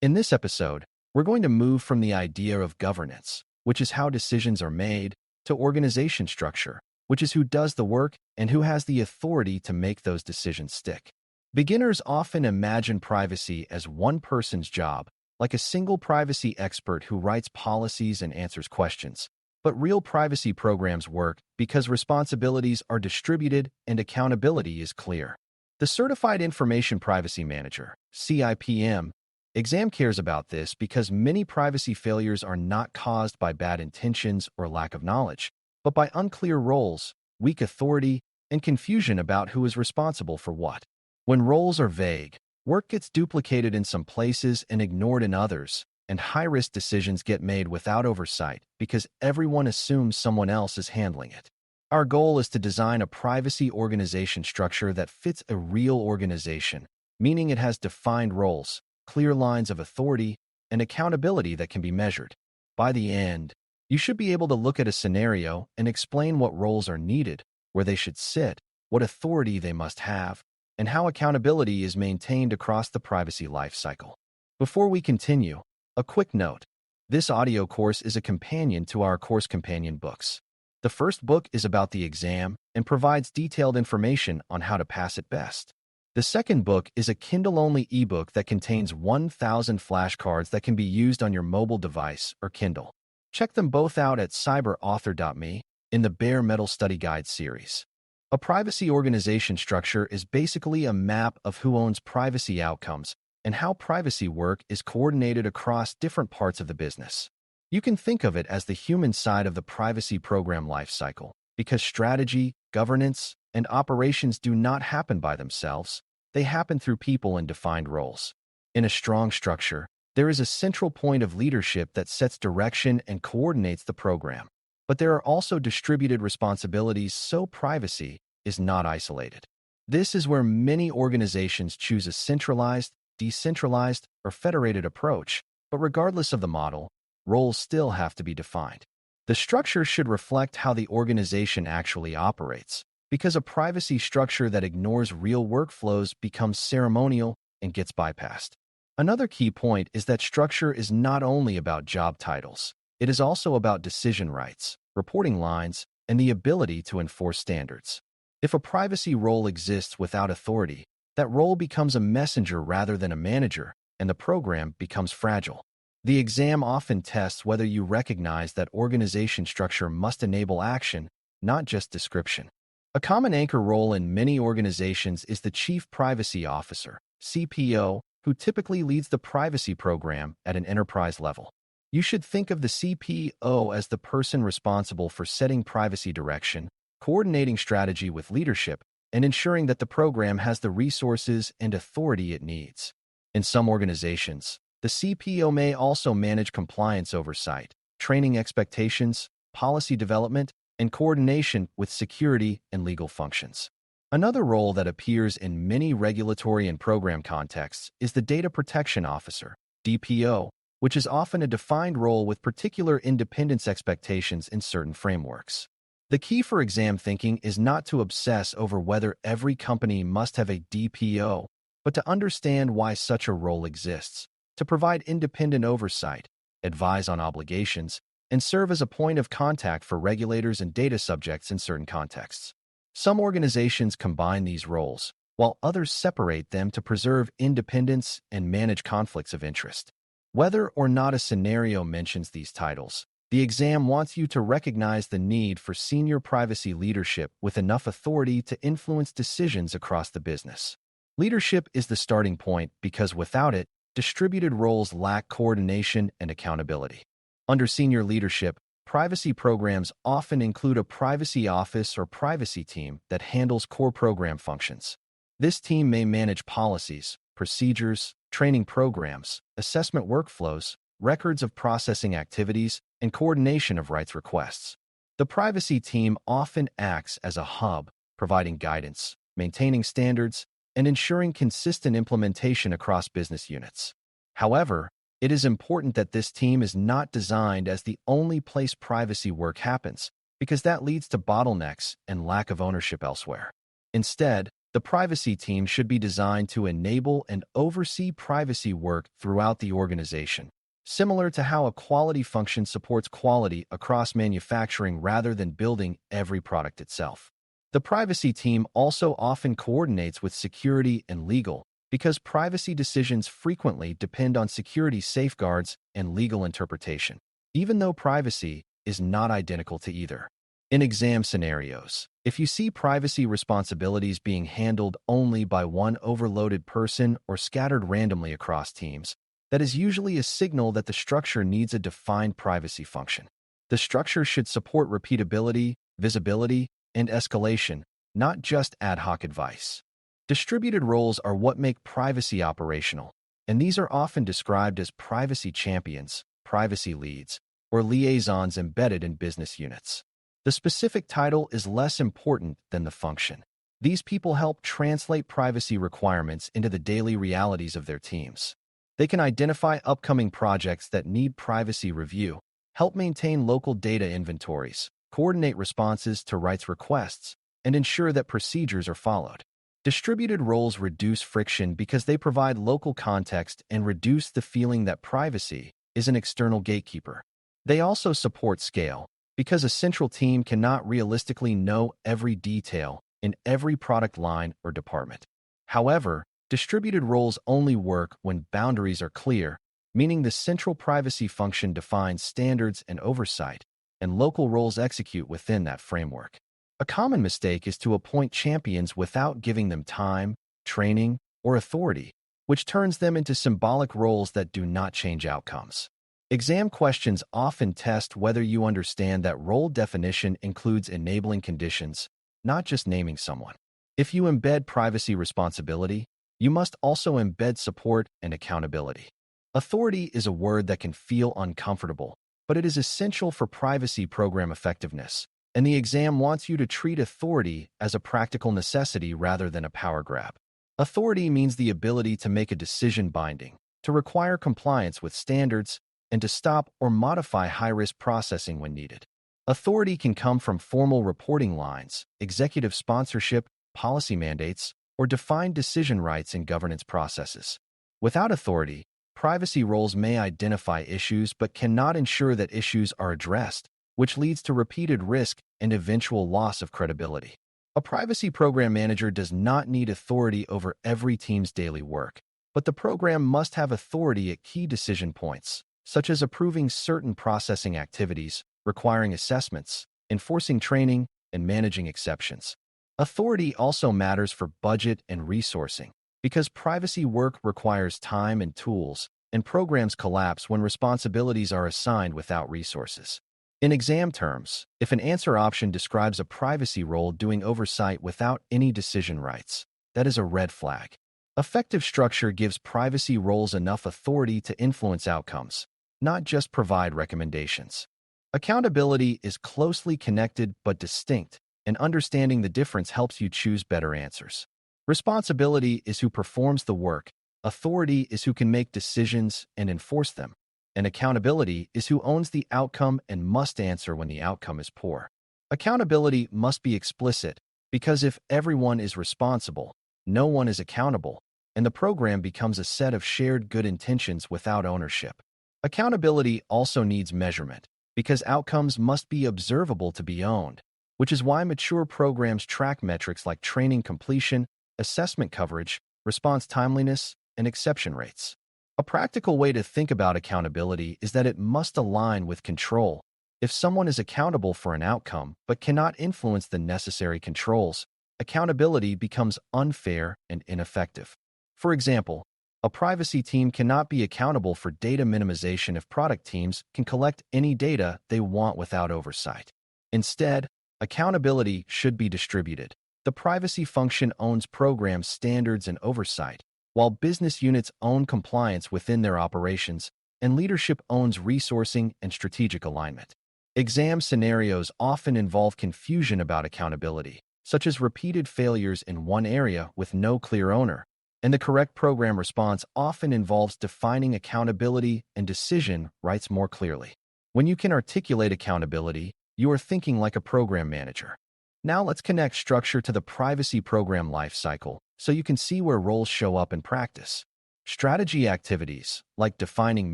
In this episode, we're going to move from the idea of governance, which is how decisions are made, to organization structure, which is who does the work and who has the authority to make those decisions stick. Beginners often imagine privacy as one person's job, like a single privacy expert who writes policies and answers questions. But real privacy programs work because responsibilities are distributed and accountability is clear. The Certified Information Privacy Manager, CIPM, exam cares about this because many privacy failures are not caused by bad intentions or lack of knowledge, but by unclear roles, weak authority, and confusion about who is responsible for what. When roles are vague, work gets duplicated in some places and ignored in others, and high-risk decisions get made without oversight because everyone assumes someone else is handling it. Our goal is to design a privacy organization structure that fits a real organization, meaning it has defined roles, clear lines of authority, and accountability that can be measured. By the end, you should be able to look at a scenario and explain what roles are needed, where they should sit, what authority they must have, and how accountability is maintained across the privacy lifecycle. Before we continue, a quick note. This audio course is a companion to our course companion books. The first book is about the exam and provides detailed information on how to pass it best. The second book is a Kindle-only ebook that contains 1,000 flashcards that can be used on your mobile device or Kindle. Check them both out at Cyber.Author.me in the Bare Metal Study Guide series. A privacy organization structure is basically a map of who owns privacy outcomes and how privacy work is coordinated across different parts of the business. You can think of it as the human side of the privacy program lifecycle, because strategy, governance, and operations do not happen by themselves. They happen through people in defined roles. In a strong structure, there is a central point of leadership that sets direction and coordinates the program. But there are also distributed responsibilities, so privacy is not isolated. This is where many organizations choose a centralized, decentralized, or federated approach, but regardless of the model, roles still have to be defined. The structure should reflect how the organization actually operates, because a privacy structure that ignores real workflows becomes ceremonial and gets bypassed. Another key point is that structure is not only about job titles. It is also about decision rights, reporting lines, and the ability to enforce standards. If a privacy role exists without authority, that role becomes a messenger rather than a manager, and the program becomes fragile. The exam often tests whether you recognize that organization structure must enable action, not just description. A common anchor role in many organizations is the Chief Privacy Officer, CPO, who typically leads the privacy program at an enterprise level. You should think of the CPO as the person responsible for setting privacy direction, coordinating strategy with leadership, and ensuring that the program has the resources and authority it needs. In some organizations, the CPO may also manage compliance oversight, training expectations, policy development, and coordination with security and legal functions. Another role that appears in many regulatory and program contexts is the Data Protection Officer, DPO, which is often a defined role with particular independence expectations in certain frameworks. The key for exam thinking is not to obsess over whether every company must have a DPO, but to understand why such a role exists, to provide independent oversight, advise on obligations, and serve as a point of contact for regulators and data subjects in certain contexts. Some organizations combine these roles, while others separate them to preserve independence and manage conflicts of interest. Whether or not a scenario mentions these titles, the exam wants you to recognize the need for senior privacy leadership with enough authority to influence decisions across the business. Leadership is the starting point because without it, distributed roles lack coordination and accountability. Under senior leadership, privacy programs often include a privacy office or privacy team that handles core program functions. This team may manage policies, procedures, training programs, assessment workflows, records of processing activities, and coordination of rights requests. The privacy team often acts as a hub, providing guidance, maintaining standards, and ensuring consistent implementation across business units. However, it is important that this team is not designed as the only place privacy work happens, because that leads to bottlenecks and lack of ownership elsewhere. Instead, The privacy team should be designed to enable and oversee privacy work throughout the organization, similar to how a quality function supports quality across manufacturing rather than building every product itself. The privacy team also often coordinates with security and legal because privacy decisions frequently depend on security safeguards and legal interpretation, even though privacy is not identical to either. In exam scenarios, if you see privacy responsibilities being handled only by one overloaded person or scattered randomly across teams, that is usually a signal that the structure needs a defined privacy function. The structure should support repeatability, visibility, and escalation, not just ad hoc advice. Distributed roles are what make privacy operational, and these are often described as privacy champions, privacy leads, or liaisons embedded in business units. The specific title is less important than the function. These people help translate privacy requirements into the daily realities of their teams. They can identify upcoming projects that need privacy review, help maintain local data inventories, coordinate responses to rights requests, and ensure that procedures are followed. Distributed roles reduce friction because they provide local context and reduce the feeling that privacy is an external gatekeeper. They also support scale, because a central team cannot realistically know every detail in every product line or department. However, distributed roles only work when boundaries are clear, meaning the central privacy function defines standards and oversight, and local roles execute within that framework. A common mistake is to appoint champions without giving them time, training, or authority, which turns them into symbolic roles that do not change outcomes. Exam questions often test whether you understand that role definition includes enabling conditions, not just naming someone. If you embed privacy responsibility, you must also embed support and accountability. Authority is a word that can feel uncomfortable, but it is essential for privacy program effectiveness, and the exam wants you to treat authority as a practical necessity rather than a power grab. Authority means the ability to make a decision binding, to require compliance with standards, and to stop or modify high-risk processing when needed. Authority can come from formal reporting lines, executive sponsorship, policy mandates, or defined decision rights in governance processes. Without authority, privacy roles may identify issues but cannot ensure that issues are addressed, which leads to repeated risk and eventual loss of credibility. A privacy program manager does not need authority over every team's daily work, but the program must have authority at key decision points, such as approving certain processing activities, requiring assessments, enforcing training, and managing exceptions. Authority also matters for budget and resourcing, because privacy work requires time and tools, and programs collapse when responsibilities are assigned without resources. In exam terms, if an answer option describes a privacy role doing oversight without any decision rights, that is a red flag. Effective structure gives privacy roles enough authority to influence outcomes, not just provide recommendations. Accountability is closely connected but distinct, and understanding the difference helps you choose better answers. Responsibility is who performs the work, authority is who can make decisions and enforce them, and accountability is who owns the outcome and must answer when the outcome is poor. Accountability must be explicit, because if everyone is responsible, no one is accountable, and the program becomes a set of shared good intentions without ownership. Accountability also needs measurement, because outcomes must be observable to be owned, which is why mature programs track metrics like training completion, assessment coverage, response timeliness, and exception rates. A practical way to think about accountability is that it must align with control. If someone is accountable for an outcome but cannot influence the necessary controls, accountability becomes unfair and ineffective. For example, a privacy team cannot be accountable for data minimization if product teams can collect any data they want without oversight. Instead, accountability should be distributed. The privacy function owns program standards and oversight, while business units own compliance within their operations, and leadership owns resourcing and strategic alignment. Exam scenarios often involve confusion about accountability, such as repeated failures in one area with no clear owner, and the correct program response often involves defining accountability and decision rights more clearly. When you can articulate accountability, you are thinking like a program manager. Now let's connect structure to the privacy program lifecycle so you can see where roles show up in practice. Strategy activities, like defining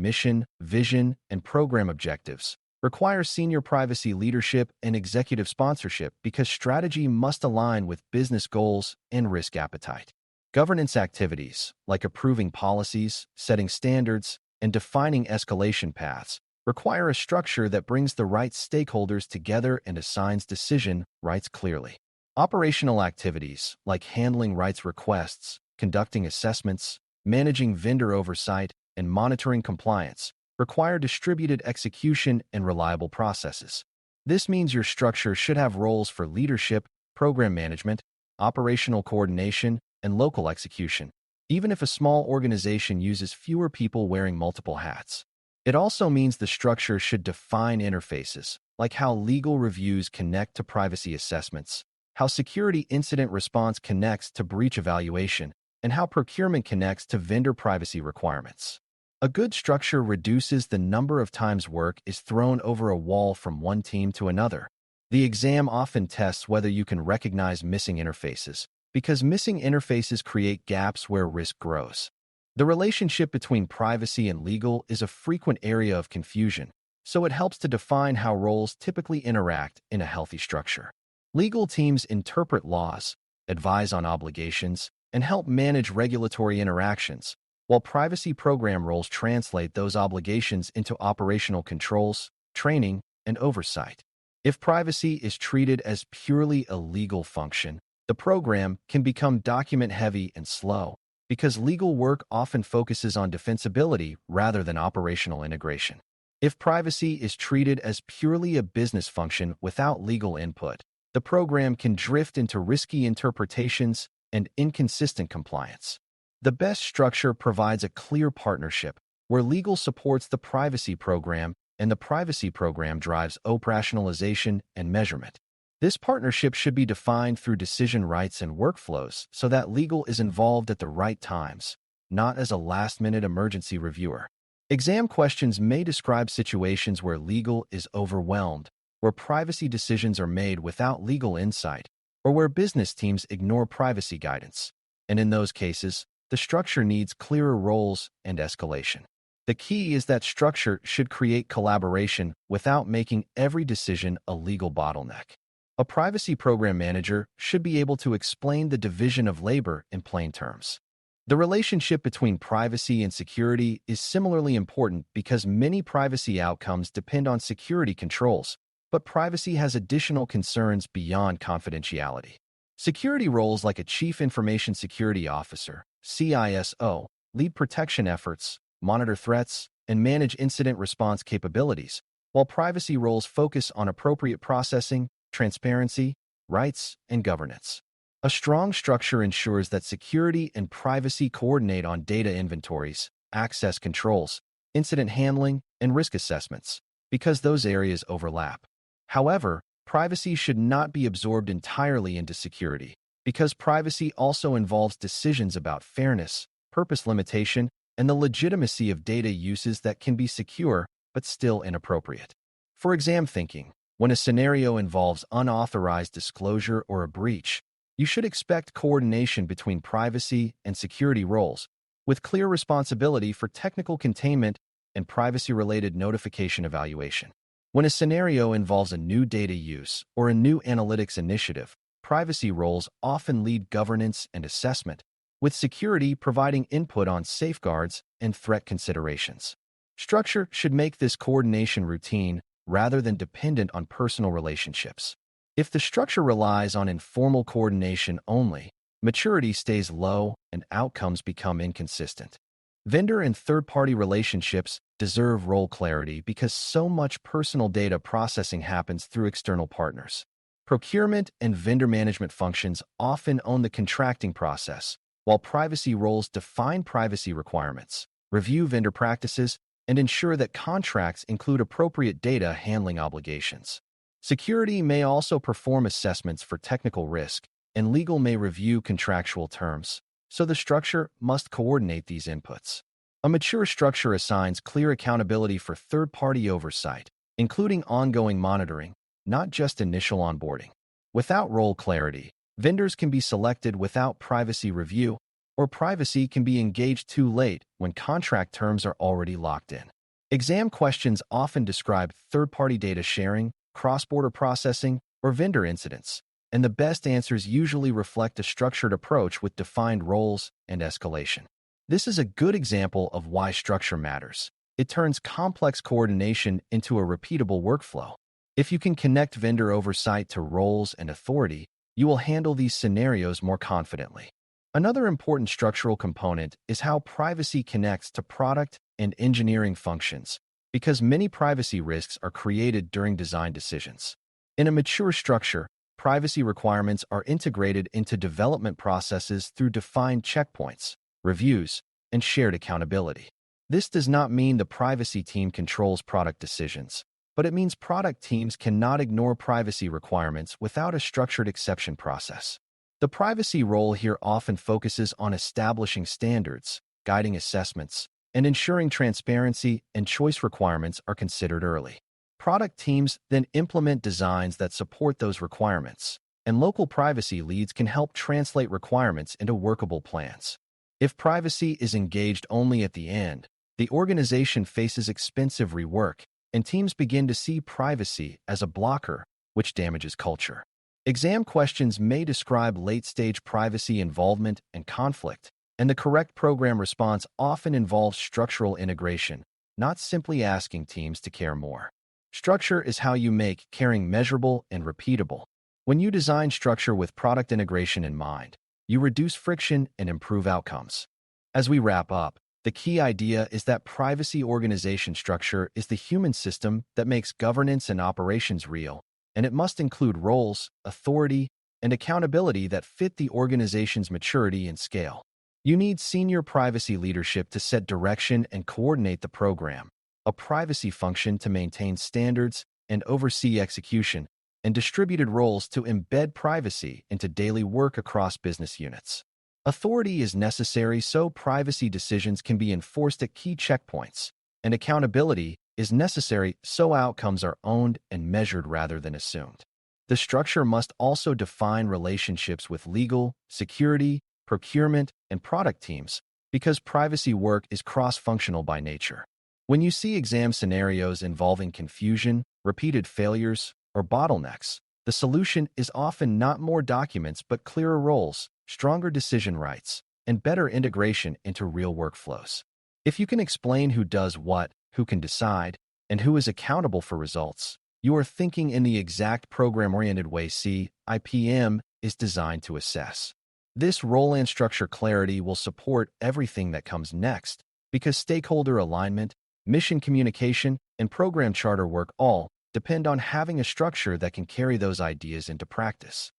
mission, vision, and program objectives, require senior privacy leadership and executive sponsorship because strategy must align with business goals and risk appetite. Governance activities, like approving policies, setting standards, and defining escalation paths, require a structure that brings the right stakeholders together and assigns decision rights clearly. Operational activities, like handling rights requests, conducting assessments, managing vendor oversight, and monitoring compliance, require distributed execution and reliable processes. This means your structure should have roles for leadership, program management, operational coordination, and local execution, even if a small organization uses fewer people wearing multiple hats. It also means the structure should define interfaces, like how legal reviews connect to privacy assessments, how security incident response connects to breach evaluation, and how procurement connects to vendor privacy requirements. A good structure reduces the number of times work is thrown over a wall from one team to another. The exam often tests whether you can recognize missing interfaces, because missing interfaces create gaps where risk grows. The relationship between privacy and legal is a frequent area of confusion, so it helps to define how roles typically interact in a healthy structure. Legal teams interpret laws, advise on obligations, and help manage regulatory interactions, while privacy program roles translate those obligations into operational controls, training, and oversight. If privacy is treated as purely a legal function, the program can become document-heavy and slow, because legal work often focuses on defensibility rather than operational integration. If privacy is treated as purely a business function without legal input, the program can drift into risky interpretations and inconsistent compliance. The best structure provides a clear partnership where legal supports the privacy program and the privacy program drives operationalization and measurement. This partnership should be defined through decision rights and workflows so that legal is involved at the right times, not as a last-minute emergency reviewer. Exam questions may describe situations where legal is overwhelmed, where privacy decisions are made without legal insight, or where business teams ignore privacy guidance. And in those cases, the structure needs clearer roles and escalation. The key is that structure should create collaboration without making every decision a legal bottleneck. A privacy program manager should be able to explain the division of labor in plain terms. The relationship between privacy and security is similarly important because many privacy outcomes depend on security controls, but privacy has additional concerns beyond confidentiality. Security roles like a Chief Information Security Officer, CISO, lead protection efforts, monitor threats, and manage incident response capabilities, while privacy roles focus on appropriate processing, transparency, rights, and governance. A strong structure ensures that security and privacy coordinate on data inventories, access controls, incident handling, and risk assessments, because those areas overlap. However, privacy should not be absorbed entirely into security, because privacy also involves decisions about fairness, purpose limitation, and the legitimacy of data uses that can be secure but still inappropriate. For exam thinking, when a scenario involves unauthorized disclosure or a breach, you should expect coordination between privacy and security roles, with clear responsibility for technical containment and privacy-related notification evaluation. When a scenario involves a new data use or a new analytics initiative, privacy roles often lead governance and assessment, with security providing input on safeguards and threat considerations. Structure should make this coordination routine rather than dependent on personal relationships. If the structure relies on informal coordination only, maturity stays low and outcomes become inconsistent. Vendor and third-party relationships deserve role clarity because so much personal data processing happens through external partners. Procurement and vendor management functions often own the contracting process, while privacy roles define privacy requirements, review vendor practices, and ensure that contracts include appropriate data handling obligations. Security may also perform assessments for technical risk, and legal may review contractual terms, so the structure must coordinate these inputs. A mature structure assigns clear accountability for third-party oversight, including ongoing monitoring, not just initial onboarding. Without role clarity, vendors can be selected without privacy review, or privacy can be engaged too late when contract terms are already locked in. Exam questions often describe third-party data sharing, cross-border processing, or vendor incidents, and the best answers usually reflect a structured approach with defined roles and escalation. This is a good example of why structure matters. It turns complex coordination into a repeatable workflow. If you can connect vendor oversight to roles and authority, you will handle these scenarios more confidently. Another important structural component is how privacy connects to product and engineering functions, because many privacy risks are created during design decisions. In a mature structure, privacy requirements are integrated into development processes through defined checkpoints, reviews, and shared accountability. This does not mean the privacy team controls product decisions, but it means product teams cannot ignore privacy requirements without a structured exception process. The privacy role here often focuses on establishing standards, guiding assessments, and ensuring transparency and choice requirements are considered early. Product teams then implement designs that support those requirements, and local privacy leads can help translate requirements into workable plans. If privacy is engaged only at the end, the organization faces expensive rework, and teams begin to see privacy as a blocker, which damages culture. Exam questions may describe late-stage privacy involvement and conflict, and the correct program response often involves structural integration, not simply asking teams to care more. Structure is how you make caring measurable and repeatable. When you design structure with product integration in mind, you reduce friction and improve outcomes. As we wrap up, the key idea is that privacy organization structure is the human system that makes governance and operations real, and it must include roles, authority, and accountability that fit the organization's maturity and scale. You need senior privacy leadership to set direction and coordinate the program, a privacy function to maintain standards and oversee execution, and distributed roles to embed privacy into daily work across business units. Authority is necessary so privacy decisions can be enforced at key checkpoints, and accountability is necessary so outcomes are owned and measured rather than assumed. The structure must also define relationships with legal, security, procurement, and product teams, because privacy work is cross-functional by nature. When you see exam scenarios involving confusion, repeated failures, or bottlenecks, the solution is often not more documents but clearer roles, stronger decision rights, and better integration into real workflows. If you can explain who does what, who can decide, and who is accountable for results, you are thinking in the exact program-oriented way CIPM is designed to assess. This role and structure clarity will support everything that comes next, because stakeholder alignment, mission communication, and program charter work all depend on having a structure that can carry those ideas into practice.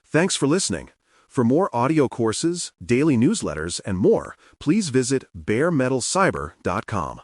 Thanks for listening. For more audio courses, daily newsletters, and more, please visit DailyCyber.News.